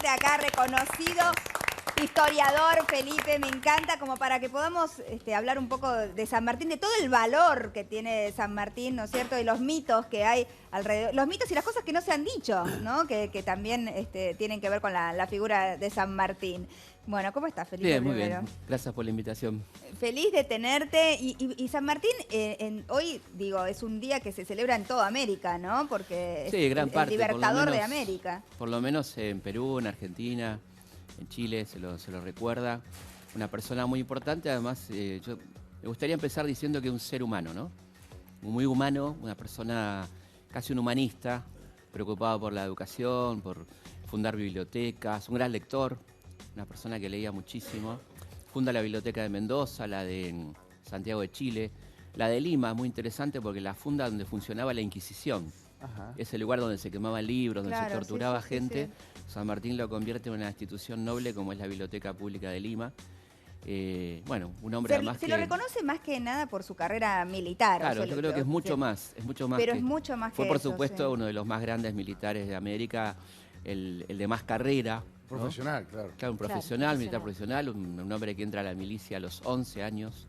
tenerte acá reconocido. Historiador, Felipe, me encanta, como para que podamos hablar un poco de San Martín, de todo el valor que tiene San Martín, ¿no es cierto? Y los mitos que hay alrededor, los mitos y las cosas que no se han dicho, ¿no? Que también tienen que ver con la figura de San Martín. Bueno, ¿cómo estás, Felipe? Bien, muy bien. Gracias por la invitación. Feliz de tenerte. Y San Martín, hoy, digo, es un día que se celebra en toda América, ¿no? Porque Sí, gran es parte, el libertador por lo de menos, América. Por lo menos en Perú, en Argentina, en Chile se lo recuerda. Una persona muy importante, además, yo me gustaría empezar diciendo que es un ser humano, ¿no? Muy humano, una persona casi un humanista, preocupado por la educación, por fundar bibliotecas, un gran lector, una persona que leía muchísimo. Funda la Biblioteca de Mendoza, la de Santiago de Chile, la de Lima, muy interesante porque la funda donde funcionaba la Inquisición. Ajá. Es el lugar donde se quemaban libros, donde Claro, se torturaba sí. gente. San Martín lo convierte en una institución noble como es la Biblioteca Pública de Lima. Bueno, un hombre además Se lo reconoce más que nada por su carrera militar. Claro, yo creo que es mucho más. Pero es mucho más que Fue, por eso, supuesto, sí. uno de los más grandes militares de América, el de más carrera, ¿no? Profesional, claro. Claro, un profesional, militar profesional, un hombre que entra a la milicia a los 11 años.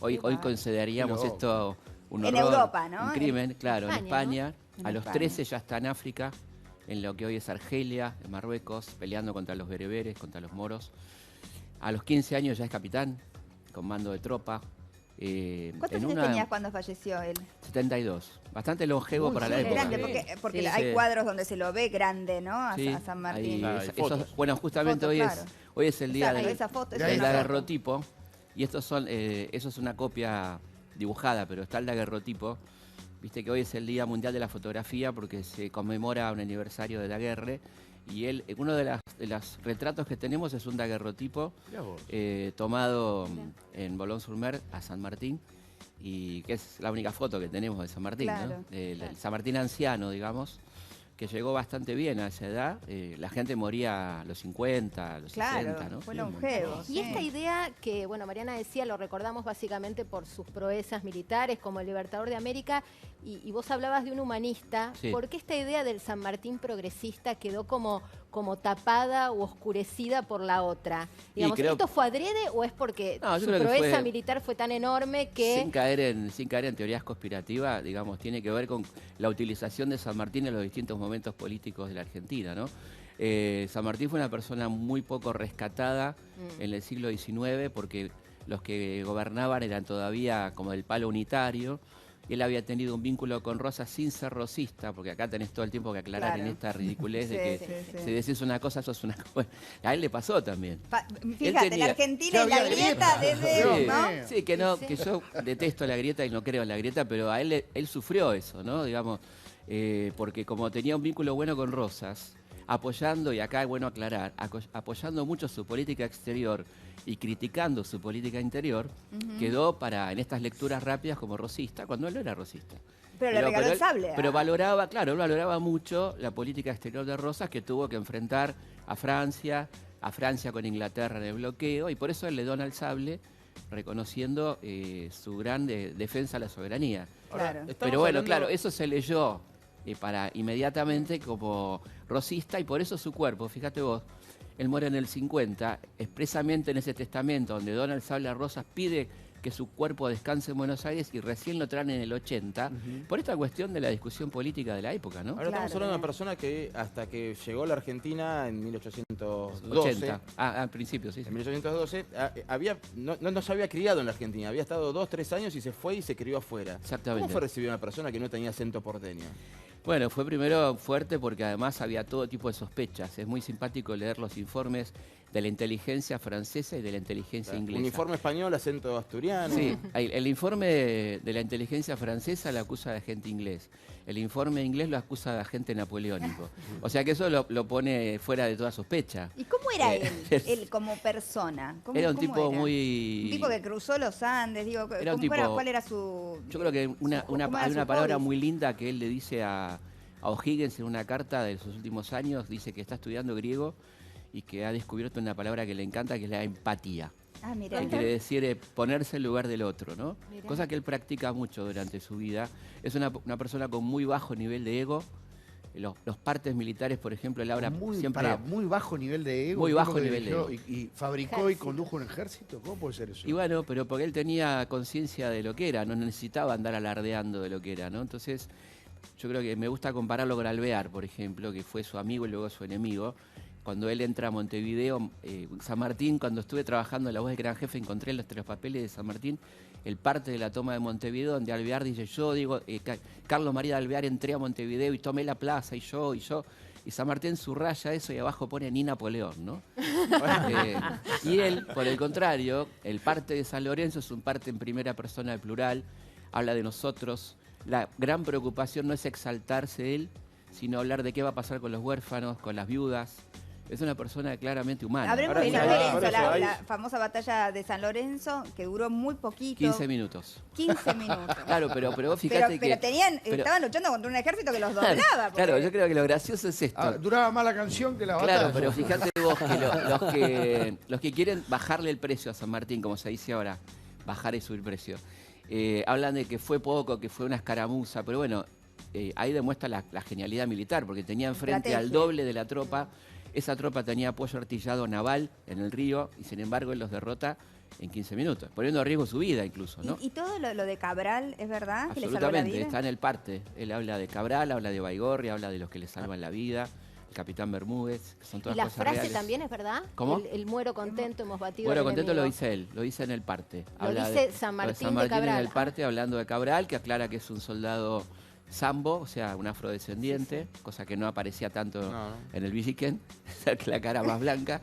Hoy consideraríamos esto un horror, en Europa, ¿no? un crimen, claro, en España, España. ¿no? A los 13 ya está en África, en lo que hoy es Argelia, en Marruecos, peleando contra los bereberes, contra los moros. A los 15 años ya es capitán, con mando de tropa. ¿Cuántos años tenías cuando falleció él? 72. Bastante longevo para la época. Grande, porque Sí, hay sí. cuadros donde se lo ve grande, ¿no? Sí, A San Martín. bueno, justamente Fotos, hoy es el día esa foto, del daguerrotipo. Y estos son, eso es una copia dibujada, pero está el daguerrotipo. Viste que hoy es el Día Mundial de la Fotografía porque se conmemora un aniversario de Daguerre. Y uno de los retratos que tenemos es un daguerrotipo tomado en Boulogne-sur-Mer a San Martín. Y que es la única foto que tenemos de San Martín, Claro. ¿no? El San Martín anciano, digamos, que llegó bastante bien a esa edad. La gente moría a los 50, a los 60, ¿no? Fue longevo. Y esta idea que, bueno, Mariana decía, lo recordamos básicamente por sus proezas militares como el libertador de América, y vos hablabas de un humanista. Sí. ¿Por qué esta idea del San Martín progresista quedó como tapada o oscurecida por la otra? Digamos, ¿esto fue adrede o es porque su proeza militar fue tan enorme que... Sin caer en teorías conspirativas, digamos, tiene que ver con la utilización de San Martín en los distintos momentos políticos de la Argentina, ¿no? San Martín fue una persona muy poco rescatada en el siglo XIX porque los que gobernaban eran todavía como del palo unitario. Él había tenido un vínculo con Rosas sin ser rosista, porque acá tenés todo el tiempo que aclarar en esta ridiculez de que si decís una cosa, sos una cosa. A él le pasó también. Fíjate, la Argentina es la grieta desde... ¿no? Sí, que yo detesto la grieta y no creo en la grieta, pero a él sufrió eso, ¿no? Digamos, porque como tenía un vínculo bueno con Rosas, apoyando, y acá es bueno aclarar, apoyando mucho su política exterior y criticando su política interior, quedó en estas lecturas rápidas como rosista, cuando él no era rosista. Pero le regaló el sable. Pero valoraba, claro, él valoraba mucho la política exterior de Rosas, que tuvo que enfrentar a Francia con Inglaterra en el bloqueo, y por eso él le dona el sable, reconociendo su gran defensa a la soberanía. Claro. Pero bueno, claro, eso se leyó inmediatamente como rosista, y por eso su cuerpo, fíjate vos, él muere en el 50, expresamente en ese testamento donde dona el sable a Rosas, pide que su cuerpo descanse en Buenos Aires y recién lo traen en el 80, por esta cuestión de la discusión política de la época, ¿no? Ahora estamos hablando de una persona que hasta que llegó a la Argentina en 1812... 80. Al principio, sí. En 1812 no se había criado en la Argentina, había estado 2, 3 años y se fue y se crió afuera. Exactamente. ¿Cómo fue recibir a una persona que no tenía acento porteño? Bueno, fue primero fuerte porque además había todo tipo de sospechas. Es muy simpático leer los informes de la inteligencia francesa y de la inteligencia inglesa. Un informe español, acento asturiano. Sí, el informe de la inteligencia francesa lo acusa de agente inglés. El informe inglés lo acusa de agente napoleónico. O sea que eso lo pone fuera de toda sospecha. ¿Y cómo era él como persona? Era un tipo muy... Un tipo que cruzó los Andes, digo, ¿cuál era su...? Yo creo que hay una palabra muy linda que él le dice a O'Higgins en una carta de sus últimos años, dice que está estudiando griego y que ha descubierto una palabra que le encanta, que es la empatía. Ah, mira. Que quiere decir ponerse en lugar del otro, ¿no? Mirá. Cosa que él practica mucho durante su vida. Es una persona con muy bajo nivel de ego, los partes militares, por ejemplo, él ahora siempre... Muy bajo nivel de ego. Muy bajo nivel de ego. Y fabricó y condujo un ejército. ¿Cómo puede ser eso? Y bueno, pero porque él tenía conciencia de lo que era, no necesitaba andar alardeando de lo que era, ¿no? Entonces, yo creo que me gusta compararlo con Alvear, por ejemplo, que fue su amigo y luego su enemigo. Cuando él entra a Montevideo, San Martín, cuando estuve trabajando en La Voz del Gran Jefe, encontré entre los papeles de San Martín el parte de la toma de Montevideo, donde Alvear dice, Carlos María de Alvear, entré a Montevideo y tomé la plaza, y yo. Y San Martín subraya eso y abajo pone ni Napoleón, ¿no? Y él, por el contrario, el parte de San Lorenzo es un parte en primera persona de plural, habla de nosotros. La gran preocupación no es exaltarse él, sino hablar de qué va a pasar con los huérfanos, con las viudas. Es una persona claramente humana. Hablemos de San Lorenzo, la famosa batalla de San Lorenzo, que duró muy poquito. 15 minutos. 15 minutos. Claro, pero vos fíjate que... estaban luchando contra un ejército que los doblaba. Claro, yo creo que lo gracioso es esto. Duraba más la canción que la batalla. Claro, pero fíjate vos que los que quieren bajarle el precio a San Martín, como se dice ahora, bajar y subir precio, hablan de que fue poco, que fue una escaramuza, pero bueno, ahí demuestra la genialidad militar, porque tenía enfrente al doble de la tropa. Esa tropa tenía apoyo artillado naval en el río y sin embargo él los derrota en 15 minutos, poniendo en riesgo su vida incluso, ¿no? ¿Y todo lo de Cabral es verdad? Absolutamente, está en el parte. Él habla de Cabral, habla de Baigorri, habla de los que le salvan la vida, el capitán Bermúdez, que son todas cosas reales. ¿Y la frase también es verdad? ¿Cómo? El muero contento, hemos batido Muero al contento enemigo. lo dice él, lo dice en el parte. Lo dice San Martín de Cabral. En el parte hablando de Cabral, que aclara que es un soldado sambo, o sea, un afrodescendiente, cosa que no aparecía tanto en el Villiquen, que la cara más blanca.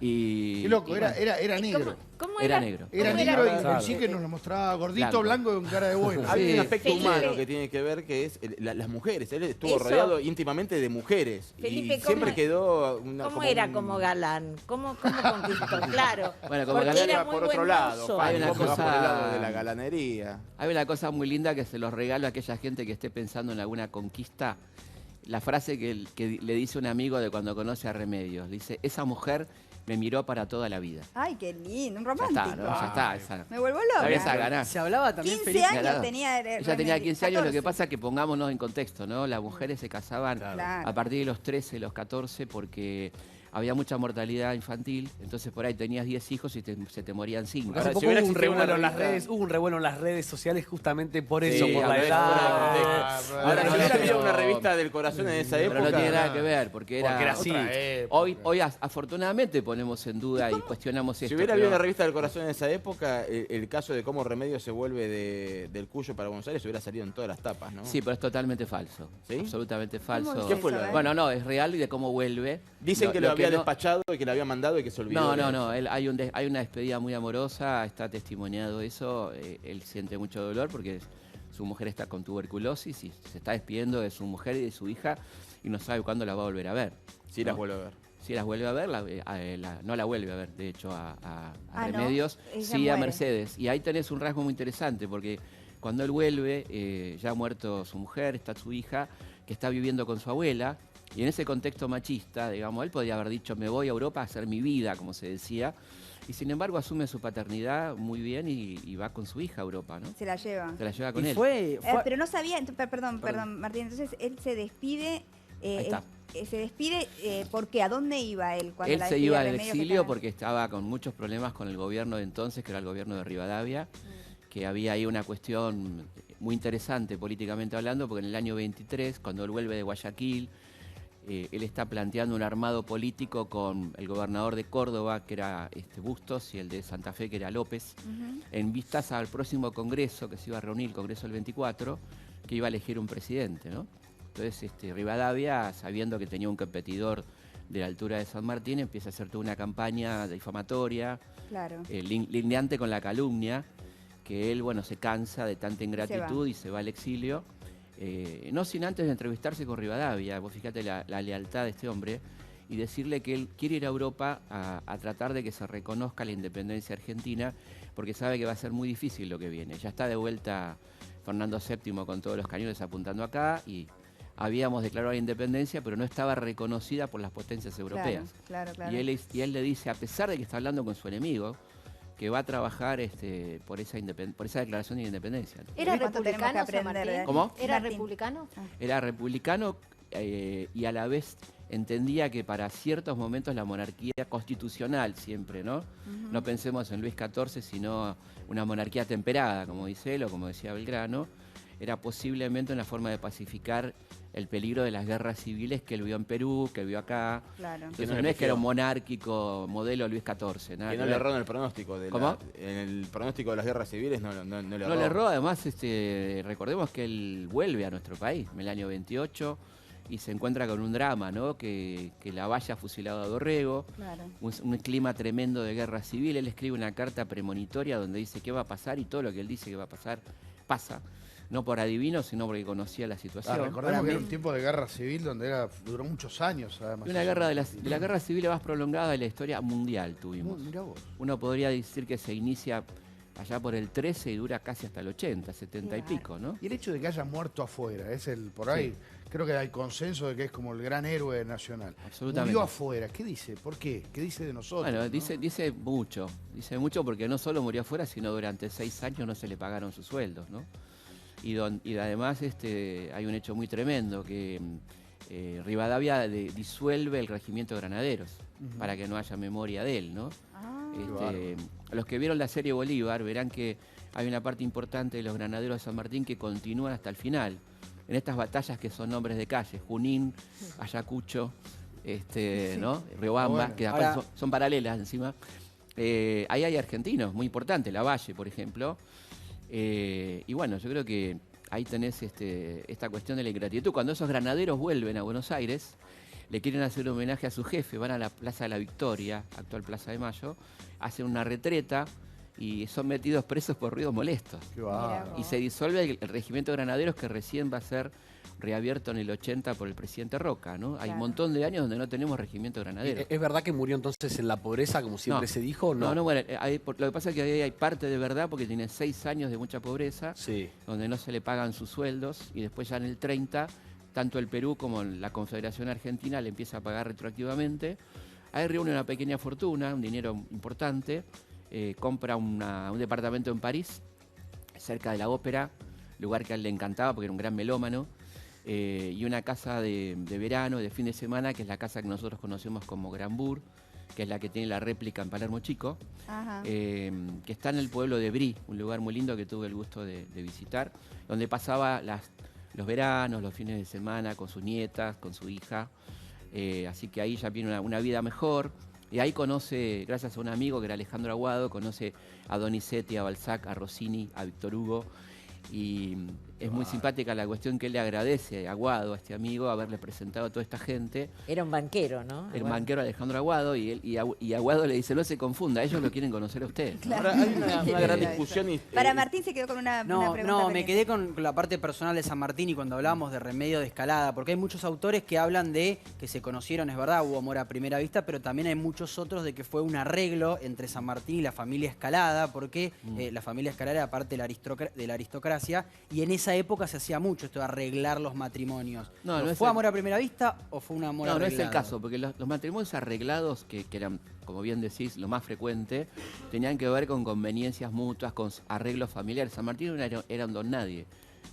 Qué loco, era negro. ¿Cómo era negro. Era negro y el Villiquen nos lo mostraba gordito, blanco y con cara de bueno. Hay un aspecto humano que tiene que ver, que es las mujeres. Él estuvo rodeado íntimamente de mujeres. Felipe, y siempre quedó... ¿Cómo era como galán? ¿Cómo conquistó? Claro. Bueno, como galán era por otro lado. Hay una cosa por el lado de la galanería. Hay una cosa muy linda que se los regalo a aquella gente que esté pensando en alguna conquista. La frase que le dice un amigo de cuando conoce a Remedios. Dice, esa mujer me miró para toda la vida. Ay, qué lindo, un romántico. Ya está. Esa. Me vuelvo loca. Esa ganar. Se hablaba también 15 años tenía. Ella tenía 15 años, lo que pasa es que pongámonos en contexto, ¿no? Las mujeres se casaban a partir de los 13, los 14, porque había mucha mortalidad infantil, entonces por ahí tenías 10 hijos y se te morían 5. Hace poco hubo un revuelo en las redes sociales justamente por eso, por la edad. Ahora, si hubiera habido una revista del corazón en esa época... Pero no tiene nada que ver, porque era así. Hoy afortunadamente ponemos en duda y cuestionamos esto. Si hubiera habido una revista del corazón en esa época, el caso de cómo Remedios se vuelve del Cuyo para Buenos Aires hubiera salido en todas las tapas, ¿no? Sí, pero es totalmente falso. ¿Sí? Absolutamente falso. ¿Qué fue lo de...? Bueno, no, es real y de cómo vuelve. Dicen que lo había despachado y que lo había mandado y que se olvidó. No. Hay una despedida muy amorosa, está testimoniado eso. Él siente mucho dolor porque su mujer está con tuberculosis y se está despidiendo de su mujer y de su hija y no sabe cuándo la va a volver a ver. Sí, las vuelve a ver. Si las vuelve a ver, no la vuelve a ver, de hecho, a Remedios, ¿no? sí a Mercedes. Y ahí tenés un rasgo muy interesante porque cuando él vuelve, ya ha muerto su mujer, está su hija, que está viviendo con su abuela. Y en ese contexto machista, digamos, él podía haber dicho, me voy a Europa a hacer mi vida, como se decía. Y sin embargo asume su paternidad muy bien y va con su hija a Europa, ¿no? Se la lleva. Se la lleva con él. Pero no sabía, perdón, Martín, entonces él se despide... se despide, ¿por qué? ¿A dónde iba él cuando él la se iba al Remedios exilio porque estaba con muchos problemas con el gobierno de entonces, que era el gobierno de Rivadavia, que había ahí una cuestión muy interesante políticamente hablando, porque en el año 23, cuando él vuelve de Guayaquil, él está planteando un armado político con el gobernador de Córdoba, que era Bustos, y el de Santa Fe, que era López, en vistas al próximo congreso que se iba a reunir, el congreso del 24, que iba a elegir un presidente, ¿no? Entonces Rivadavia, sabiendo que tenía un competidor de la altura de San Martín, empieza a hacer toda una campaña difamatoria, lineante con la calumnia, que él, bueno, se cansa de tanta ingratitud y se va al exilio. No sin antes de entrevistarse con Rivadavia, vos fíjate la lealtad de este hombre, y decirle que él quiere ir a Europa a tratar de que se reconozca la independencia argentina, porque sabe que va a ser muy difícil lo que viene. Ya está de vuelta Fernando VII con todos los cañones apuntando acá, y habíamos declarado la independencia, pero no estaba reconocida por las potencias europeas. Claro. Y él le dice, a pesar de que está hablando con su enemigo, que va a trabajar por esa declaración de independencia. ¿Era republicano San Martín? ¿Cómo? ¿Era republicano? Era republicano. y a la vez entendía que para ciertos momentos la monarquía constitucional siempre, ¿no? No pensemos en Luis XIV, sino una monarquía temperada, como dice él, o como decía Belgrano, era posiblemente una forma de pacificar el peligro de las guerras civiles que él vio en Perú, que vio acá. Claro. Entonces, no es que era un monárquico modelo Luis XIV. Nada que no le erró en el pronóstico. ¿Cómo? En el pronóstico de las guerras civiles no le erró. No le erró, además, recordemos que él vuelve a nuestro país en el año 28 y se encuentra con un drama, ¿no? Que Lavalle ha fusilado a Dorrego, Claro. un clima tremendo de guerra civil. Él escribe una carta premonitoria donde dice qué va a pasar y todo lo que él dice que va a pasar, pasa. No por adivino, sino porque conocía la situación. Recordemos que era un tiempo de guerra civil donde duró muchos años, además. Y una guerra de la guerra civil más prolongada de la historia mundial tuvimos. Mirá vos. Uno podría decir que se inicia allá por el 13 y dura casi hasta el 80, 70 y pico, ¿no? Y el hecho de que haya muerto afuera, por ahí, creo que hay consenso de que es como el gran héroe nacional. Absolutamente. Murió afuera, ¿qué dice? ¿Por qué? ¿Qué dice de nosotros? Bueno, ¿no? dice mucho porque no solo murió afuera, sino durante 6 años no se le pagaron sus sueldos, ¿no? Y además hay un hecho muy tremendo, que Rivadavia disuelve el regimiento de granaderos para que no haya memoria de él, ¿no? Los que vieron la serie Bolívar verán que hay una parte importante de los granaderos de San Martín que continúan hasta el final. En estas batallas que son nombres de calle, Junín, Ayacucho, ¿no? Riobamba, que aparte son paralelas encima. Ahí hay argentinos muy importantes, Lavalle, por ejemplo. Y bueno, yo creo que ahí tenés esta cuestión de la ingratitud. Cuando esos granaderos vuelven a Buenos Aires, le quieren hacer homenaje a su jefe, van a la Plaza de la Victoria, actual Plaza de Mayo, hacen una retreta y son metidos presos por ruidos molestos. Y se disuelve el regimiento de granaderos que recién va a ser reabierto en el 80 por el presidente Roca, ¿no? Hay un montón de años donde no tenemos regimiento de granaderos. ¿Es verdad que murió entonces en la pobreza, como siempre se dijo? No, bueno, lo que pasa es que ahí hay parte de verdad porque tiene 6 años de mucha pobreza, donde no se le pagan sus sueldos, y después ya en el 30, tanto el Perú como la Confederación Argentina le empieza a pagar retroactivamente. Ahí reúne una pequeña fortuna, un dinero importante, compra un departamento en París, cerca de la ópera, lugar que a él le encantaba porque era un gran melómano. Y una casa de verano, de fin de semana, que es la casa que nosotros conocemos como Granburg, que es la que tiene la réplica en Palermo Chico, que está en el pueblo de Brie, un lugar muy lindo que tuve el gusto de visitar, donde pasaba los veranos, los fines de semana con sus nietas, con su hija. Así que ahí ya tiene una vida mejor. Y ahí conoce, gracias a un amigo que era Alejandro Aguado, conoce a Donizetti, a Balzac, a Rossini, a Víctor Hugo. Y es muy simpática la cuestión que él le agradece a Aguado, a este amigo, haberle presentado a toda esta gente. Era un banquero, ¿no? El banquero Alejandro Aguado, y Aguado le dice, no se confunda, ellos lo quieren conocer a usted. Claro. Ahora hay una gran discusión. Para Martín se quedó con una pregunta. No, me quedé con la parte personal de San Martín y cuando hablábamos de remedio de escalada, porque hay muchos autores que hablan de que se conocieron, es verdad, hubo amor a primera vista, pero también hay muchos otros de que fue un arreglo entre San Martín y la familia Escalada, porque la familia Escalada era parte de la aristocracia, y en esa época se hacía mucho esto de arreglar los matrimonios. ¿Fue amor a primera vista o fue un amor arreglado? No es el caso, porque los matrimonios arreglados, que eran, como bien decís, lo más frecuente, tenían que ver con conveniencias mutuas, con arreglos familiares. San Martín era un don nadie.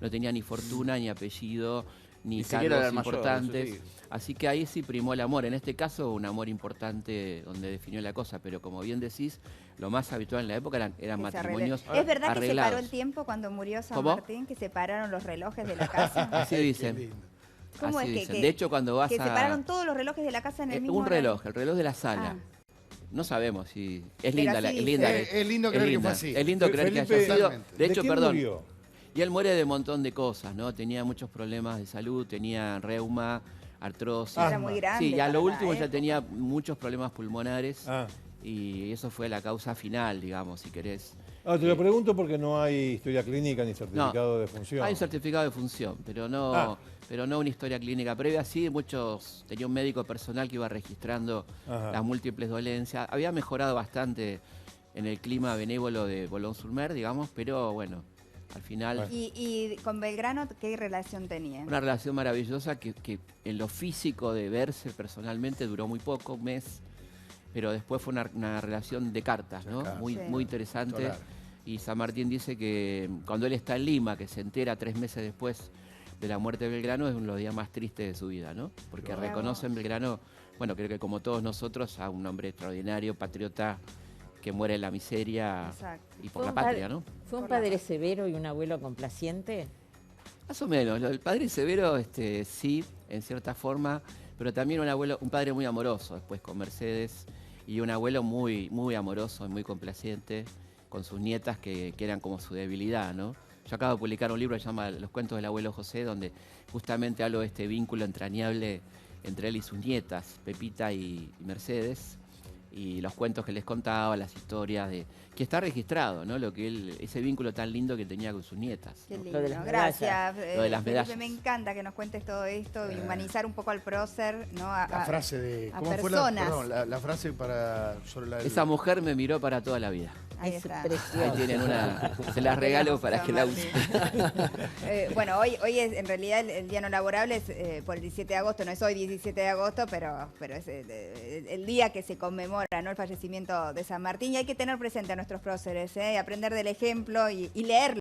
No tenía ni fortuna, ni apellido, ni cargos importantes. Así que ahí sí primó el amor. En este caso, un amor importante donde definió la cosa. Pero como bien decís, lo más habitual en la época eran matrimonios arreglados. ¿Es verdad que se paró el tiempo cuando murió San Martín? ¿Que se pararon los relojes de la casa? Así dicen. ¿Cómo así es dicen. De hecho, cuando vas que se pararon todos los relojes de la casa en el mismo un reloj, el reloj de la sala. No sabemos si... Es linda. Es lindo creer que fue así. Es lindo creer que haya sido. De hecho, perdón. Murió? Y él muere de un montón de cosas, ¿no? Tenía muchos problemas de salud, tenía reuma, artrosis. Era muy grande. Sí, y a lo último ya tenía muchos problemas pulmonares. Y eso fue la causa final, digamos, si querés. Te lo pregunto porque no hay historia clínica ni certificado de función. Hay un certificado de función, pero no una historia clínica previa. Sí, tenía un médico personal que iba registrando las múltiples dolencias. Había mejorado bastante en el clima benévolo de Boulogne-sur-Mer, digamos, pero bueno, al final... ¿Y con Belgrano qué relación tenían? Una relación maravillosa que en lo físico de verse personalmente duró muy poco, un mes, pero después fue una relación de cartas, ¿no? Muy interesante. Y San Martín dice que cuando él está en Lima, que se entera 3 meses después de la muerte de Belgrano es uno de los días más tristes de su vida, ¿no? Porque reconocen Belgrano, bueno, creo que como todos nosotros, a un hombre extraordinario, patriota, que muere en la miseria. Exacto. Y por la patria, ¿no? ¿Fue un padre severo y un abuelo complaciente? Más o menos. El padre severo, sí, en cierta forma, pero también un padre muy amoroso después con Mercedes, y un abuelo muy, muy amoroso y muy complaciente con sus nietas que eran como su debilidad, ¿no? Yo acabo de publicar un libro que se llama Los cuentos del abuelo José, donde justamente hablo de este vínculo entrañable entre él y sus nietas, Pepita y Mercedes, y los cuentos que les contaba, las historias que está registrado, ¿no? Ese vínculo tan lindo que tenía con sus nietas. Qué ¿no? lindo. Lo de las Gracias. Lo de las Felipe, medallas. me encanta que nos cuentes todo esto y humanizar un poco al prócer, ¿no? La frase de... a ¿Cómo fue personas. la frase sobre la... Esa mujer me miró para toda la vida. Ahí Es está. precioso. Ahí tienen se las regalo para que la usen. Bueno, hoy es en realidad el día no laborable es por el 17 de agosto, no es hoy 17 de agosto, pero es el día que se conmemora, ¿no? El fallecimiento de San Martín, y hay que tener presente a nuestros próceres, aprender del ejemplo y leerlo.